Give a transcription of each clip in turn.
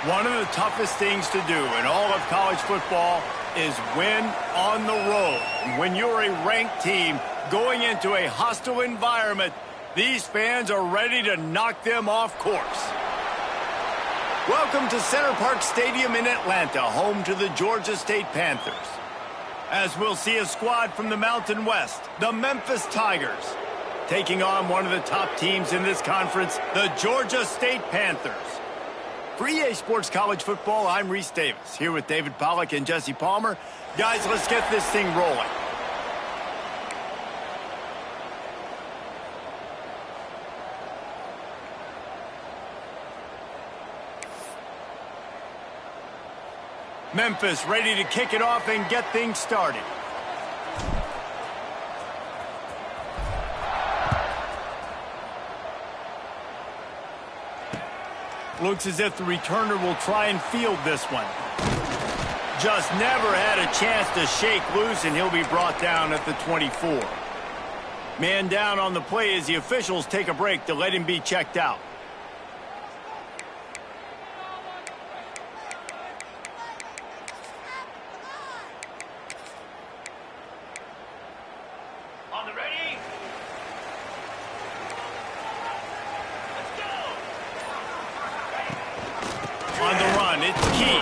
One of the toughest things to do in all of college football is win on the road. When you're a ranked team going into a hostile environment, these fans are ready to knock them off course. Welcome to Center Parc Stadium in Atlanta, home to the Georgia State Panthers. As we'll see a squad from the Mountain West, the Memphis Tigers, taking on one of the top teams in this conference, the Georgia State Panthers. For EA Sports College Football, I'm Reese Davis, here with David Pollack and Jesse Palmer. Guys, let's get this thing rolling. Memphis ready to kick it off and get things started. Looks as if the returner will try and field this one. Just never had a chance to shake loose, and he'll be brought down at the 24. Man down on the play as the officials take a break to let him be checked out. On the run, it's key.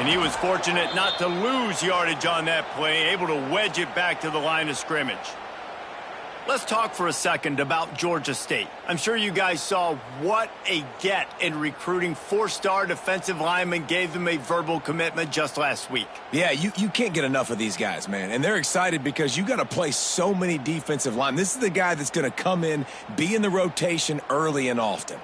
And he was fortunate not to lose yardage on that play, able to wedge it back to the line of scrimmage. Let's talk for a second about Georgia State. I'm sure you guys saw what a get in recruiting four-star defensive linemen gave them a verbal commitment just last week. Yeah, you can't get enough of these guys, man. And they're excited because you got to play so many defensive linemen. This is the guy that's going to come in, be in the rotation early and often.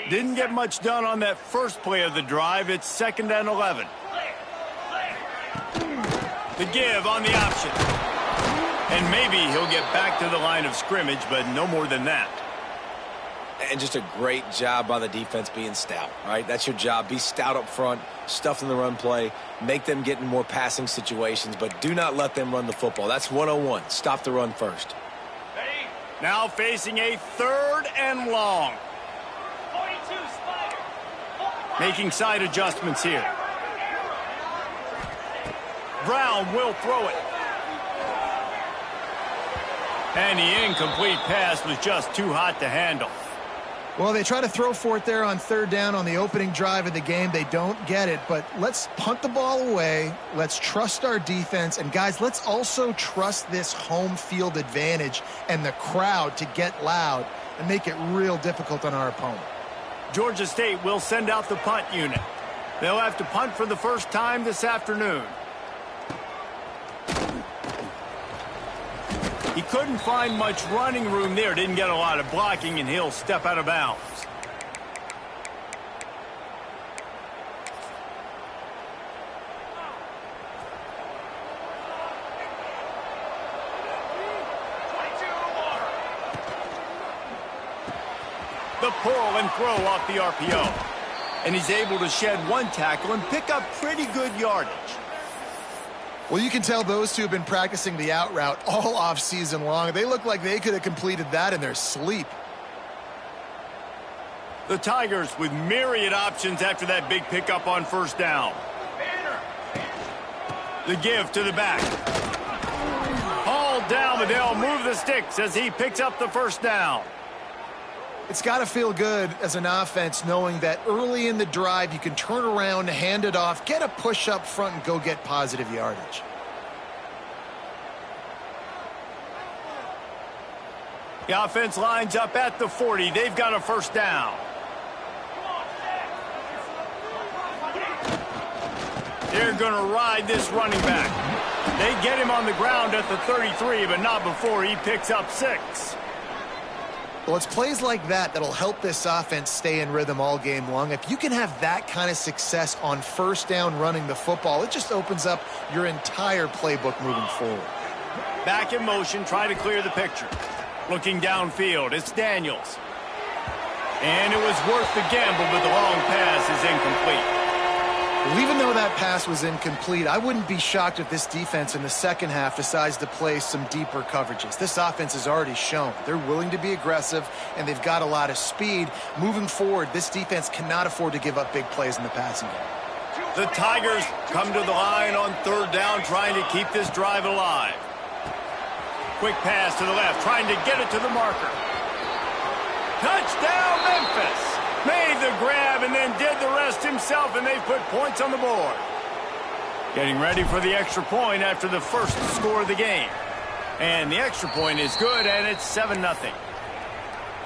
Didn't get much done on that first play of the drive. It's 2nd and 11. The give on the option. And maybe he'll get back to the line of scrimmage, but no more than that. And just a great job by the defense being stout, right? That's your job. Be stout up front, stuff in the run play, make them get in more passing situations, but do not let them run the football. That's 101. Stop the run first. Now facing a 3rd and long. Making side adjustments here. Brown will throw it. And the incomplete pass was just too hot to handle. Well, they try to throw for it there on 3rd down on the opening drive of the game. They don't get it, but let's punt the ball away. Let's trust our defense. And, guys, let's also trust this home field advantage and the crowd to get loud and make it real difficult on our opponent. Georgia State will send out the punt unit. They'll have to punt for the first time this afternoon. He couldn't find much running room there. Didn't get a lot of blocking, and he'll step out of bounds. The pull and throw off the RPO. And he's able to shed one tackle and pick up pretty good yardage. Well, you can tell those two have been practicing the out route all off season long. They look like they could have completed that in their sleep. The Tigers with myriad options after that big pickup on 1st down. The give to the back. Hauled down, but they'll move the sticks as he picks up the 1st down. It's got to feel good as an offense knowing that early in the drive you can turn around, hand it off, get a push up front, and go get positive yardage. The offense lines up at the 40. They've got a 1st down. They're going to ride this running back. They get him on the ground at the 33, but not before he picks up 6. Well, it's plays like that that'll help this offense stay in rhythm all game long. If you can have that kind of success on 1st down running the football, it just opens up your entire playbook moving forward. Back in motion, try to clear the picture. Looking downfield, it's Daniels. And it was worth the gamble, but the long pass is incomplete. Well, even though that pass was incomplete, I wouldn't be shocked if this defense in the second half decides to play some deeper coverages. This offense has already shown they're willing to be aggressive, and they've got a lot of speed. Moving forward, this defense cannot afford to give up big plays in the passing game. The Tigers come to the line on third down, trying to keep this drive alive. Quick pass to the left, trying to get it to the marker. Touchdown, Memphis! Made the grab and then did the rest himself, and they've put points on the board. Getting ready for the extra point after the first score of the game. And the extra point is good, and it's 7-0.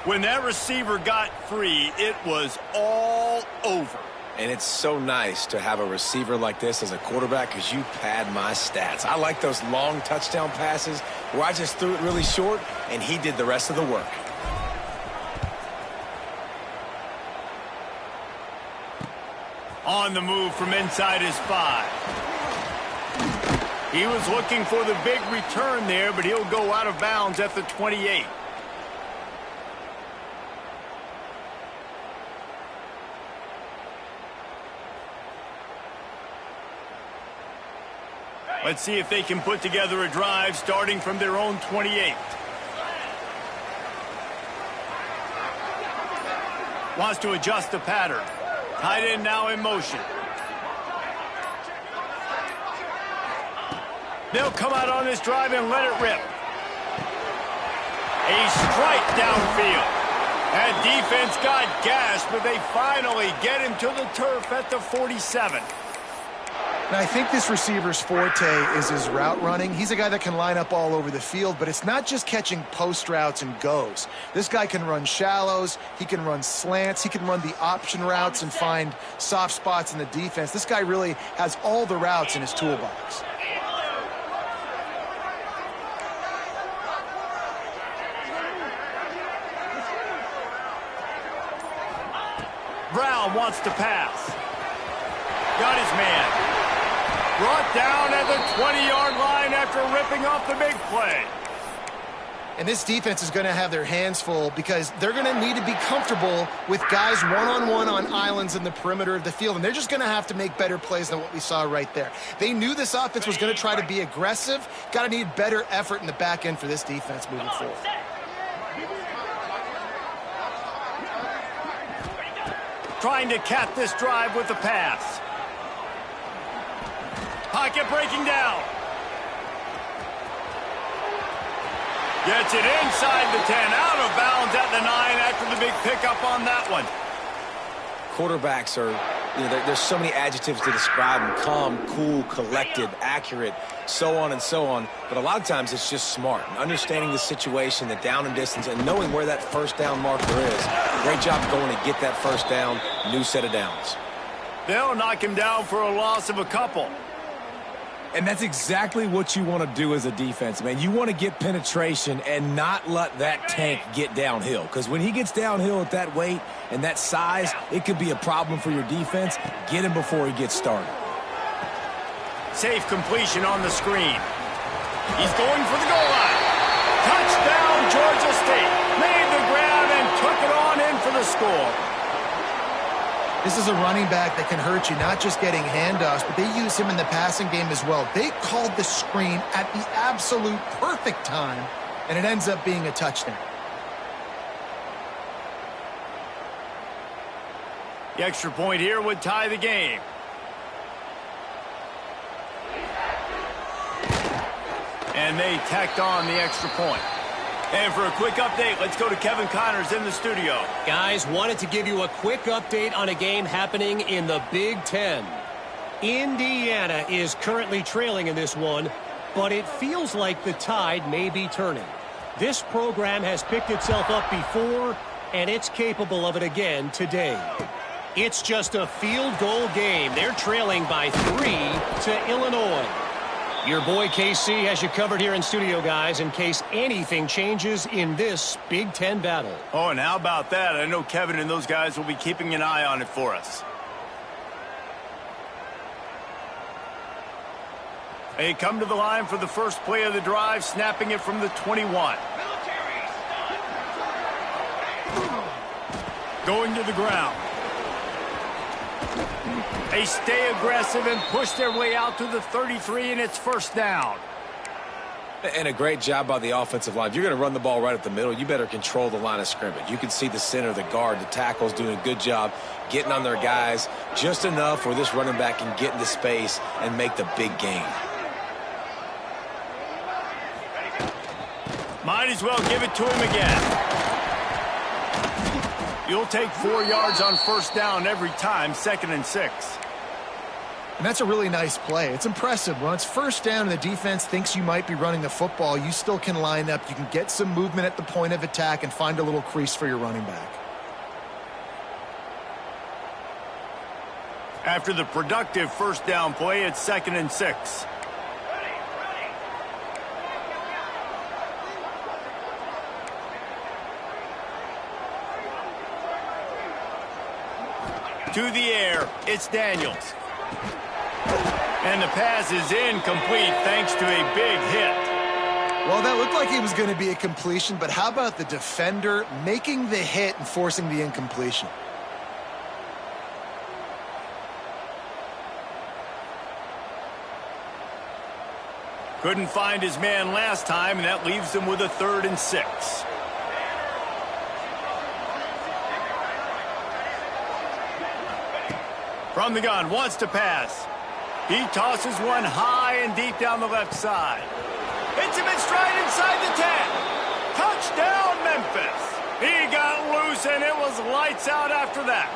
When that receiver got free, it was all over. And it's so nice to have a receiver like this as a quarterback because you pad my stats. I like those long touchdown passes where I just threw it really short, and he did the rest of the work. On the move from inside his 5. He was looking for the big return there, but he'll go out of bounds at the 28. Let's see if they can put together a drive starting from their own 28. Wants to adjust the pattern. Tight end now in motion. They'll come out on this drive and let it rip. A strike downfield. That defense got gashed, but they finally get him to the turf at the 47. Now, I think this receiver's forte is his route running. He's a guy that can line up all over the field, but it's not just catching post routes and goes. This guy can run shallows, he can run slants, he can run the option routes and find soft spots in the defense. This guy really has all the routes in his toolbox. Brown wants to pass. Got his man. Brought down at the 20-yard line after ripping off the big play. And this defense is going to have their hands full because they're going to need to be comfortable with guys one-on-one on islands in the perimeter of the field. And they're just going to have to make better plays than what we saw right there. They knew this offense was going to try to be aggressive. Got to need better effort in the back end for this defense moving forward. Trying to cap this drive with the pass. Pocket breaking down. Gets it inside the 10, out of bounds at the 9 after the big pickup on that one. Quarterbacks are, there's so many adjectives to describe them: calm, cool, collected, accurate, so on and so on. But a lot of times it's just smart, and understanding the situation, the down and distance, and knowing where that first down marker is. Great job going to get that first down, new set of downs. They'll knock him down for a loss of a couple. And that's exactly what you want to do as a defense, man. You want to get penetration and not let that tank get downhill. Because when he gets downhill at that weight and that size, it could be a problem for your defense. Get him before he gets started. Safe completion on the screen. He's going for the goal line. Touchdown, Georgia State. Made the grab and took it on in for the score. This is a running back that can hurt you, not just getting handoffs, but they use him in the passing game as well. They called the screen at the absolute perfect time, and it ends up being a touchdown. The extra point here would tie the game. And they tacked on the extra point. And for a quick update, let's go to Kevin Connors in the studio. Guys, wanted to give you a quick update on a game happening in the Big Ten. Indiana is currently trailing in this one, but it feels like the tide may be turning. This program has picked itself up before, and it's capable of it again today. It's just a field goal game. They're trailing by 3 to Illinois. Your boy KC has you covered here in studio, guys, in case anything changes in this Big Ten battle. Oh, and how about that? I know Kevin and those guys will be keeping an eye on it for us. They come to the line for the first play of the drive, snapping it from the 21. Going to the ground. They stay aggressive and push their way out to the 33, and it's first down. And a great job by the offensive line. If you're going to run the ball right up the middle, you better control the line of scrimmage. You can see the center, the guard, the tackles doing a good job getting on their guys just enough where this running back can get into space and make the big gain. Might as well give it to him again. You'll take 4 yards on first down every time, 2nd and 6. And that's a really nice play. It's impressive. When it's first down and the defense thinks you might be running the football, you still can line up. You can get some movement at the point of attack and find a little crease for your running back. After the productive first down play, it's 2nd and 6. To the air, it's Daniels. And the pass is incomplete thanks to a big hit. Well, that looked like it was going to be a completion, but how about the defender making the hit and forcing the incompletion? Couldn't find his man last time, and that leaves him with a 3rd and 6. From the gun, wants to pass. He tosses one high and deep down the left side. Hits him in stride inside the 10. Touchdown, Memphis. He got loose, and it was lights out after that.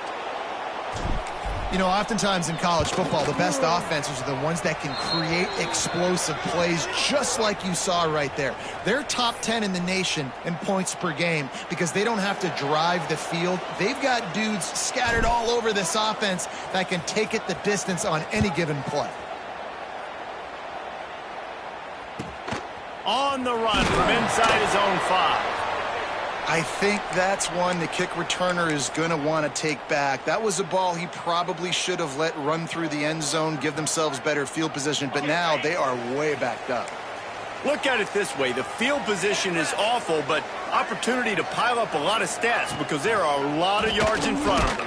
You know, oftentimes in college football, the best offenses are the ones that can create explosive plays just like you saw right there. They're top 10 in the nation in points per game because they don't have to drive the field. They've got dudes scattered all over this offense that can take it the distance on any given play. On the run from inside his own 5. I think that's one the kick returner is going to want to take back. That was a ball he probably should have let run through the end zone, give themselves better field position, but now they are way backed up. Look at it this way. The field position is awful, but opportunity to pile up a lot of stats because there are a lot of yards in front of them.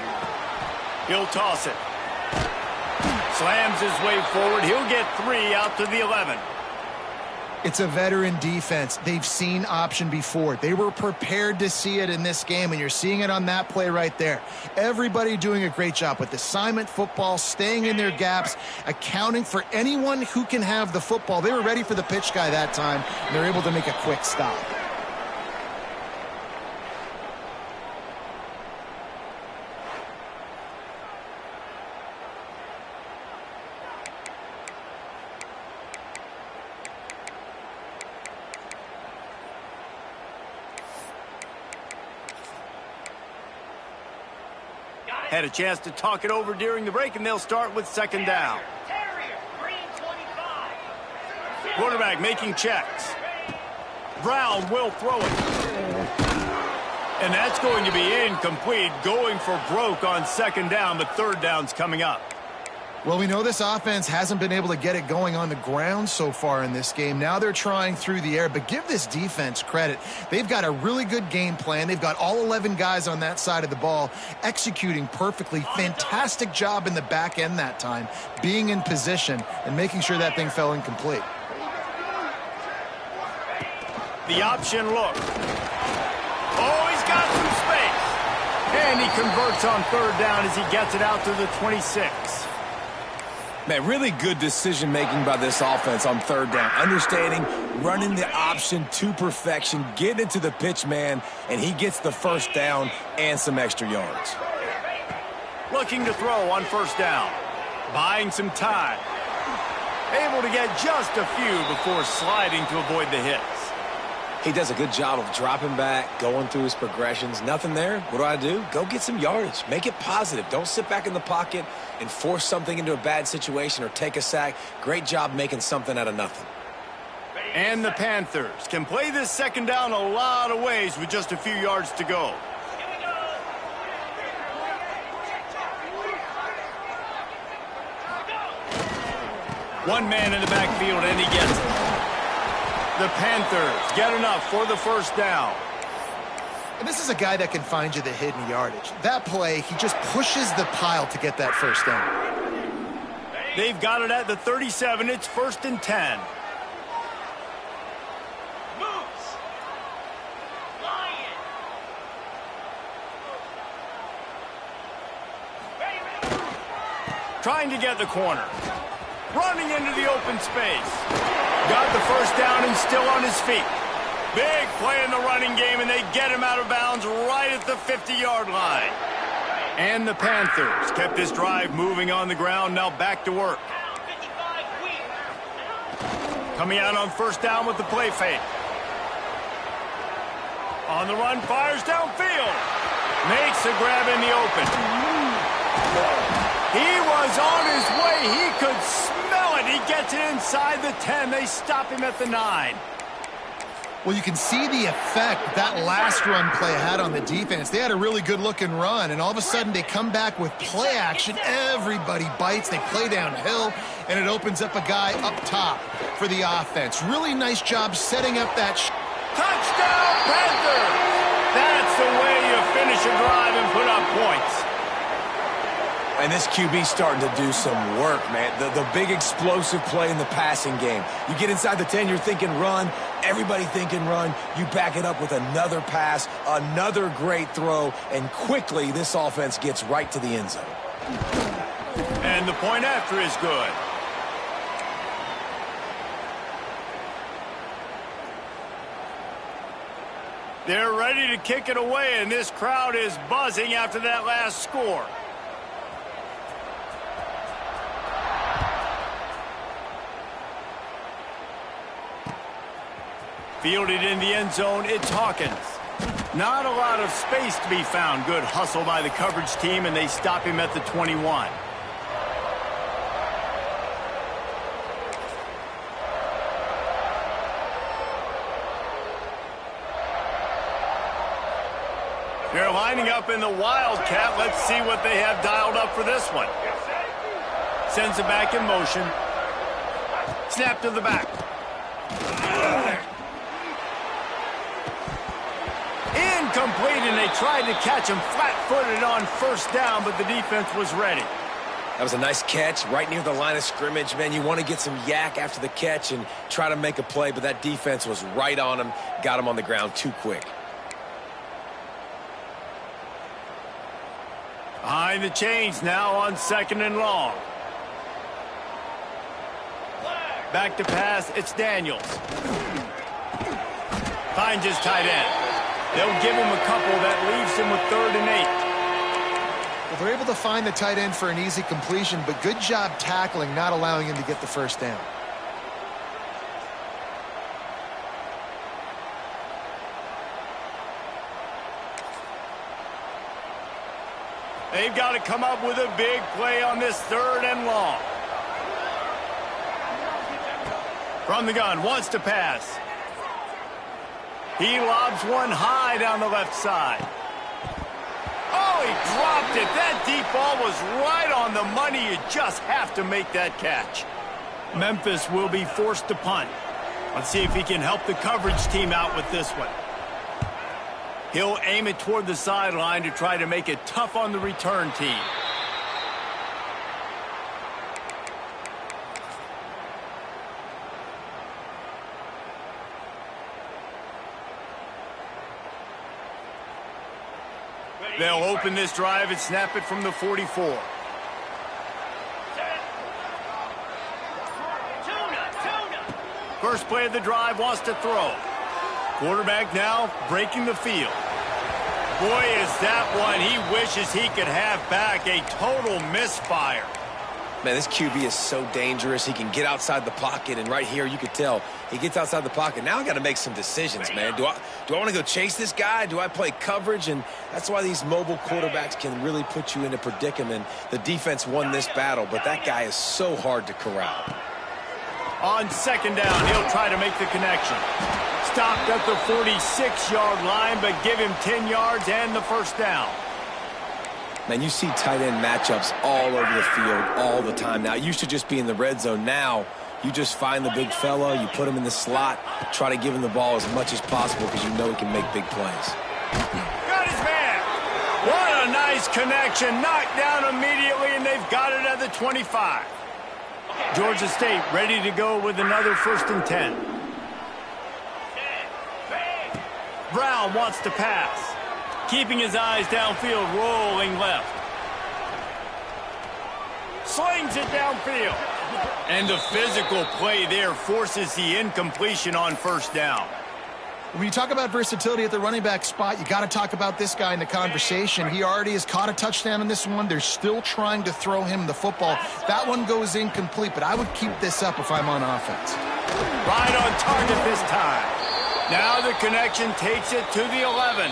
He'll toss it. Slams his way forward. He'll get 3 out to the 11. It's a veteran defense. They've seen option before. They were prepared to see it in this game, and you're seeing it on that play right there. Everybody doing a great job with assignment football, staying in their gaps, accounting for anyone who can have the football. They were ready for the pitch guy that time, and they're able to make a quick stop. Had a chance to talk it over during the break, and they'll start with 2nd down. Quarterback making checks. Brown will throw it. And that's going to be incomplete, going for broke on 2nd down, but 3rd down's coming up. Well, we know this offense hasn't been able to get it going on the ground so far in this game. Now they're trying through the air, but give this defense credit. They've got a really good game plan. They've got all 11 guys on that side of the ball executing perfectly. Fantastic job in the back end that time, being in position and making sure that thing fell incomplete. The option look. Oh, he's got some space. And he converts on 3rd down as he gets it out to the 26. Man, really good decision-making by this offense on 3rd down. Understanding, running the option to perfection, getting it to the pitch man, and he gets the 1st down and some extra yards. Looking to throw on 1st down. Buying some time. Able to get just a few before sliding to avoid the hits. He does a good job of dropping back, going through his progressions. Nothing there. What do? Go get some yardage. Make it positive. Don't sit back in the pocket and force something into a bad situation or take a sack. Great job making something out of nothing. And the Panthers can play this 2nd down a lot of ways with just a few yards to go. One man in the backfield, and he gets it. The Panthers get enough for the 1st down. And this is a guy that can find you the hidden yardage. That play, he just pushes the pile to get that first down. They've got it at the 37. It's 1st and 10. Trying to get the corner. Running into the open space. Got the first down and still on his feet. Big play in the running game, and they get him out of bounds right at the 50-yard line. And the Panthers kept this drive moving on the ground, now back to work. Coming out on 1st down with the play fake. On the run, fires downfield. Makes a grab in the open. He was on his way. He could smell it. He gets it inside the 10. They stop him at the 9. Well, you can see the effect that last run play had on the defense. They had a really good-looking run, and all of a sudden they come back with play action. Everybody bites. They play downhill, and it opens up a guy up top for the offense. Really nice job setting up that touchdown, Panthers! That's the way you finish a drive and put up points. And this QB's starting to do some work, man. The big explosive play in the passing game. You get inside the 10, you're thinking run. Everybody thinking run. You back it up with another pass, another great throw, and quickly this offense gets right to the end zone. And the point after is good. They're ready to kick it away, and this crowd is buzzing after that last score. Fielded in the end zone, it's Hawkins. Not a lot of space to be found. Good hustle by the coverage team, and they stop him at the 21. They're lining up in the Wildcat. Let's see what they have dialed up for this one. Sends it back in motion. Snap to the back. Incomplete, and they tried to catch him flat-footed on 1st down, but the defense was ready. That was a nice catch right near the line of scrimmage. Man, you want to get some yak after the catch and try to make a play, but that defense was right on him, got him on the ground too quick. Behind the chains now on 2nd and long. Back to pass, it's Daniels. Finds his tight end. They'll give him a couple that leaves him with 3rd and 8. Well, they're able to find the tight end for an easy completion, but good job tackling, not allowing him to get the first down. They've got to come up with a big play on this 3rd and long. From the gun, wants to pass. He lobs one high down the left side. Oh, he dropped it. That deep ball was right on the money. You just have to make that catch. Memphis will be forced to punt. Let's see if he can help the coverage team out with this one. He'll aim it toward the sideline to try to make it tough on the return team. They'll open this drive and snap it from the 44. First play of the drive, wants to throw. Quarterback now breaking the field. Boy, is that one he wishes he could have back. A total misfire. Man, this QB is so dangerous. He can get outside the pocket, and right here you could tell he gets outside the pocket. Now I got to make some decisions, man. Do I want to go chase this guy? Do I play coverage? And that's why these mobile quarterbacks can really put you in a predicament. The defense won this battle, but that guy is so hard to corral. On 2nd down, he'll try to make the connection. Stopped at the 46-yard line, but give him 10 yards and the first down. Man, you see tight end matchups all over the field all the time. Now, it used to just be in the red zone. Now, you just find the big fella, you put him in the slot, try to give him the ball as much as possible because you know he can make big plays. Got his man. What a nice connection. Knocked down immediately, and they've got it at the 25. Georgia State ready to go with another 1st and 10. Brown wants to pass. Keeping his eyes downfield, rolling left. Slings it downfield. And the physical play there forces the incompletion on 1st down. When you talk about versatility at the running back spot, you got to talk about this guy in the conversation. He already has caught a touchdown in this one. They're still trying to throw him the football. That one goes incomplete, but I would keep this up if I'm on offense. Right on target this time. Now the connection takes it to the 11.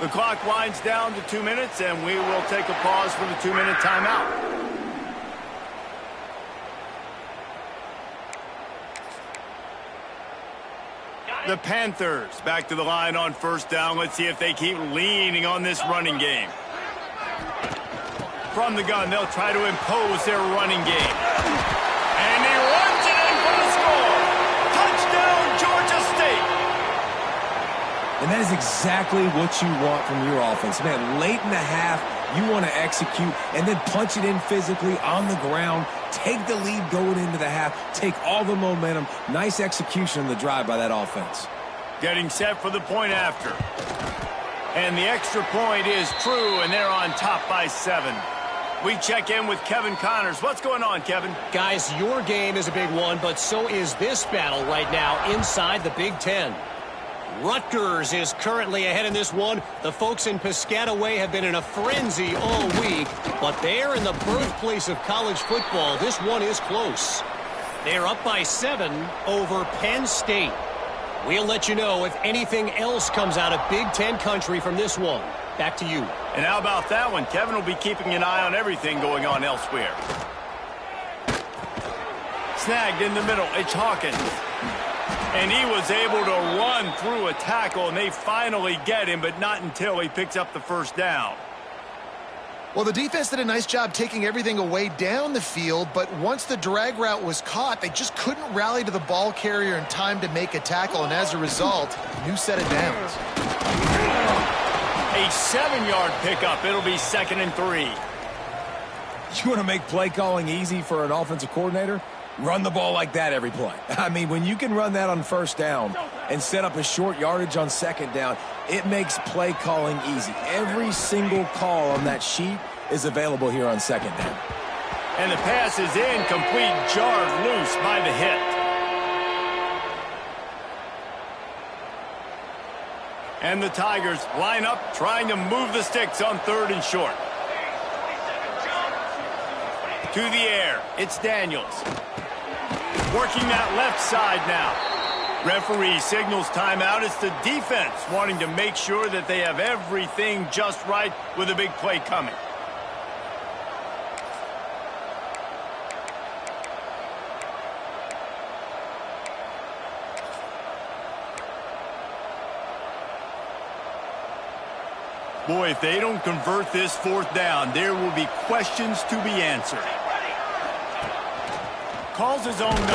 The clock winds down to 2 minutes, and we will take a pause for the 2-minute timeout. The Panthers back to the line on 1st down. Let's see if they keep leaning on this running game. From the gun, they'll try to impose their running game. And he runs it in for the score. Touchdown, Georgia State. And that is exactly what you want from your offense. Man, late in the half, you want to execute and then punch it in physically on the ground. Take the lead going into the half. Take all the momentum. Nice execution on the drive by that offense. Getting set for the point after. And the extra point is true, and they're on top by 7. We check in with Kevin Connors. What's going on, Kevin? Guys, your game is a big one, but so is this battle right now inside the Big Ten. Rutgers is currently ahead in this one. The folks in Piscataway have been in a frenzy all week, but they're in the birthplace of college football. This one is close. They're up by 7 over Penn State. We'll let you know if anything else comes out of Big Ten country from this one. Back to you. And how about that one? Kevin will be keeping an eye on everything going on elsewhere. Snagged in the middle. It's Hawkins. And he was able to run through a tackle, and they finally get him, but not until he picks up the 1st down. Well, the defense did a nice job taking everything away down the field, but once the drag route was caught, they just couldn't rally to the ball carrier in time to make a tackle, and as a result, new set of downs. A 7-yard pickup. It'll be 2nd and 3. You want to make play calling easy for an offensive coordinator? Run the ball like that every play. I mean, when you can run that on 1st down and set up a short yardage on 2nd down, it makes play calling easy. Every single call on that sheet is available here on 2nd down. And the pass is incomplete, jarred loose by the hit. And the Tigers line up, trying to move the sticks on 3rd and short. To the air, it's Daniels. Working that left side now. Referee signals timeout. It's the defense wanting to make sure that they have everything just right with a big play coming. Boy, if they don't convert this 4th down, there will be questions to be answered. Calls his own number.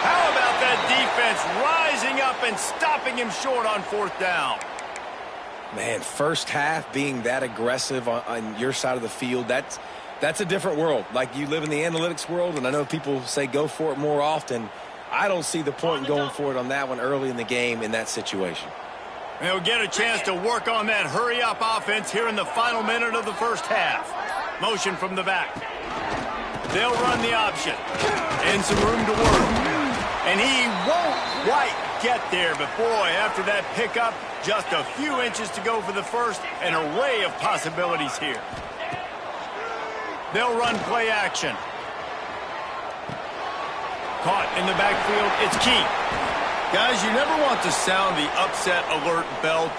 How about that defense rising up and stopping him short on 4th down? Man, 1st half being that aggressive on your side of the field, that's a different world. Like, you live in the analytics world, and I know people say go for it more often. I don't see the point in going for it on that one early in the game in that situation. They'll get a chance to work on that hurry-up offense here in the final minute of the 1st half. Motion from the back. They'll run the option. And some room to work. And he won't quite get there. But, boy, after that pickup, just a few inches to go for the 1st. An array of possibilities here. They'll run play action. Caught in the backfield. It's Key. Guys, you never want to sound the upset alert bell too